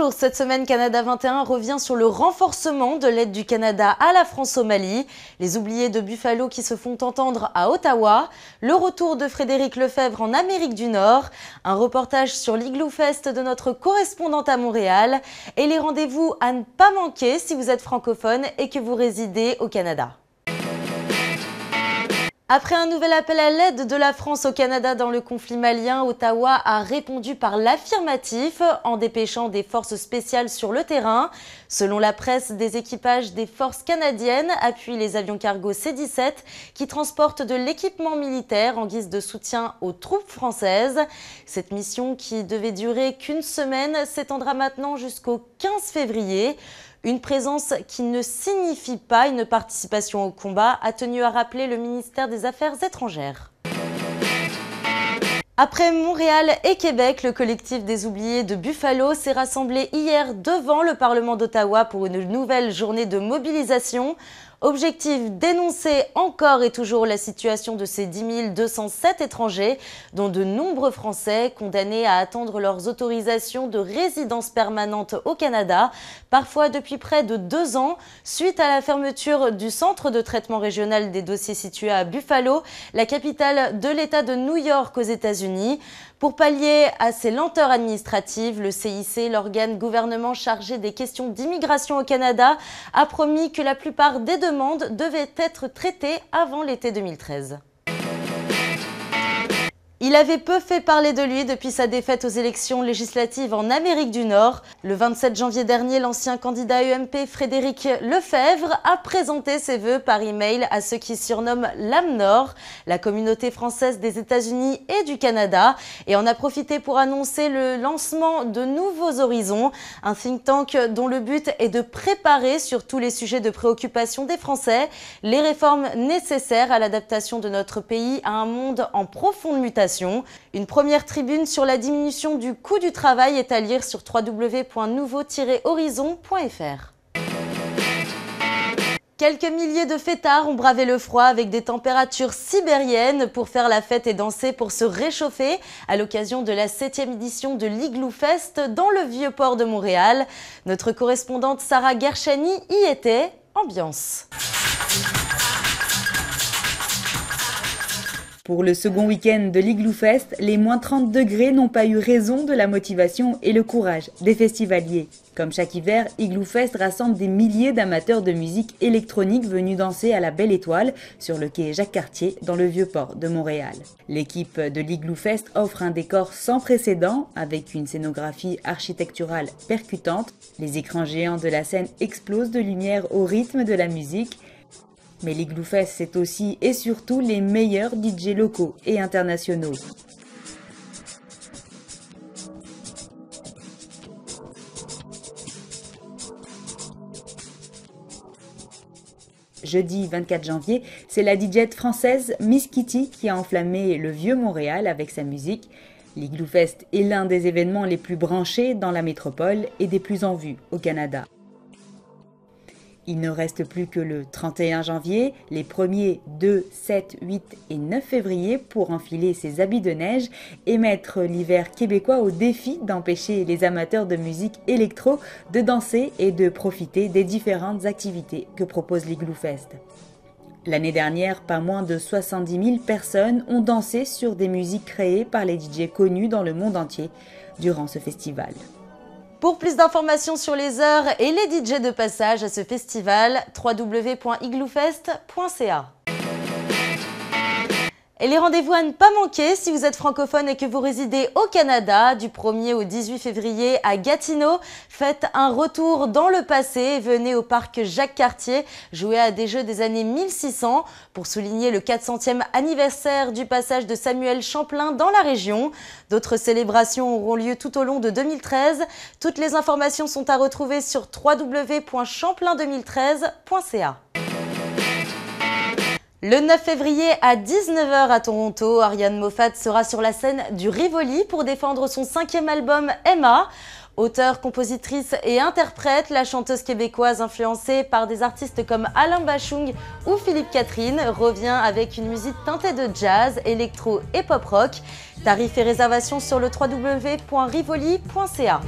Bonjour, cette semaine Canada 21 revient sur le renforcement de l'aide du Canada à la France au Mali, les oubliés de Buffalo qui se font entendre à Ottawa, le retour de Frédéric Lefebvre en Amérique du Nord, un reportage sur l'Igloo Fest de notre correspondante à Montréal et les rendez-vous à ne pas manquer si vous êtes francophone et que vous résidez au Canada. Après un nouvel appel à l'aide de la France au Canada dans le conflit malien, Ottawa a répondu par l'affirmatif en dépêchant des forces spéciales sur le terrain. Selon la presse, des équipages des forces canadiennes appuient les avions cargo C-17 qui transportent de l'équipement militaire en guise de soutien aux troupes françaises. Cette mission, qui devait durer qu'une semaine, s'étendra maintenant jusqu'au 15 février. Une présence qui ne signifie pas une participation au combat, a tenu à rappeler le ministère des Affaires étrangères. Après Montréal et Québec, le collectif des oubliés de Buffalo s'est rassemblé hier devant le Parlement d'Ottawa pour une nouvelle journée de mobilisation. Objectif, dénoncer encore et toujours la situation de ces 10 207 étrangers, dont de nombreux Français condamnés à attendre leurs autorisations de résidence permanente au Canada, parfois depuis près de 2 ans, suite à la fermeture du centre de traitement régional des dossiers situé à Buffalo, la capitale de l'État de New York aux États-Unis. Pour pallier à ces lenteurs administratives, le CIC, l'organe gouvernement chargé des questions d'immigration au Canada, a promis que la plupart des demandes devaient être traitées avant l'été 2013. Il avait peu fait parler de lui depuis sa défaite aux élections législatives en Amérique du Nord. Le 27 janvier dernier, l'ancien candidat UMP Frédéric Lefebvre a présenté ses vœux par email à ceux qui surnomment l'âme Nord, la communauté française des États-Unis et du Canada, et en a profité pour annoncer le lancement de Nouveaux Horizons, un think tank dont le but est de préparer sur tous les sujets de préoccupation des Français les réformes nécessaires à l'adaptation de notre pays à un monde en profonde mutation. Une première tribune sur la diminution du coût du travail est à lire sur www.nouveau-horizon.fr. Quelques milliers de fêtards ont bravé le froid avec des températures sibériennes pour faire la fête et danser pour se réchauffer à l'occasion de la 7e édition de l'Igloo Fest dans le Vieux-Port de Montréal. Notre correspondante Sarah Gershani y était. Ambiance. Pour le second week-end de l'Igloo Fest, les moins 30 degrés n'ont pas eu raison de la motivation et le courage des festivaliers. Comme chaque hiver, Igloo Fest rassemble des milliers d'amateurs de musique électronique venus danser à la Belle Étoile sur le quai Jacques-Cartier dans le Vieux-Port de Montréal. L'équipe de l'Igloo Fest offre un décor sans précédent avec une scénographie architecturale percutante. Les écrans géants de la scène explosent de lumière au rythme de la musique. Mais l'Igloo Fest, c'est aussi et surtout les meilleurs DJ locaux et internationaux. Jeudi 24 janvier, c'est la DJ française Miss Kitty qui a enflammé le vieux Montréal avec sa musique. L'Igloo Fest est l'un des événements les plus branchés dans la métropole et des plus en vue au Canada. Il ne reste plus que le 31 janvier, les 1er, 2, 7, 8 et 9 février pour enfiler ses habits de neige et mettre l'hiver québécois au défi d'empêcher les amateurs de musique électro de danser et de profiter des différentes activités que propose l'Igloo Fest. L'année dernière, pas moins de 70 000 personnes ont dansé sur des musiques créées par les DJ connus dans le monde entier durant ce festival. Pour plus d'informations sur les heures et les DJ de passage à ce festival, www.igloofest.ca. Et les rendez-vous à ne pas manquer si vous êtes francophone et que vous résidez au Canada, du 1er au 18 février à Gatineau. Faites un retour dans le passé et venez au parc Jacques-Cartier jouer à des jeux des années 1600 pour souligner le 400e anniversaire du passage de Samuel Champlain dans la région. D'autres célébrations auront lieu tout au long de 2013. Toutes les informations sont à retrouver sur www.champlain2013.ca. Le 9 février à 19 h à Toronto, Ariane Moffat sera sur la scène du Rivoli pour défendre son 5e album Emma. Auteure, compositrice et interprète, la chanteuse québécoise influencée par des artistes comme Alain Bachung ou Philippe Catherine revient avec une musique teintée de jazz, électro et pop-rock. Tarifs et réservations sur le www.rivoli.ca.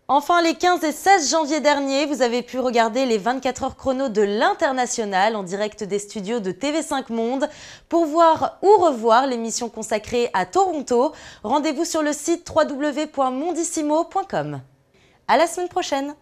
Enfin, les 15 et 16 janvier dernier, vous avez pu regarder les 24 heures chrono de l'International en direct des studios de TV5 Monde. Pour voir ou revoir l'émission consacrée à Toronto, rendez-vous sur le site www.mondissimo.com. À la semaine prochaine!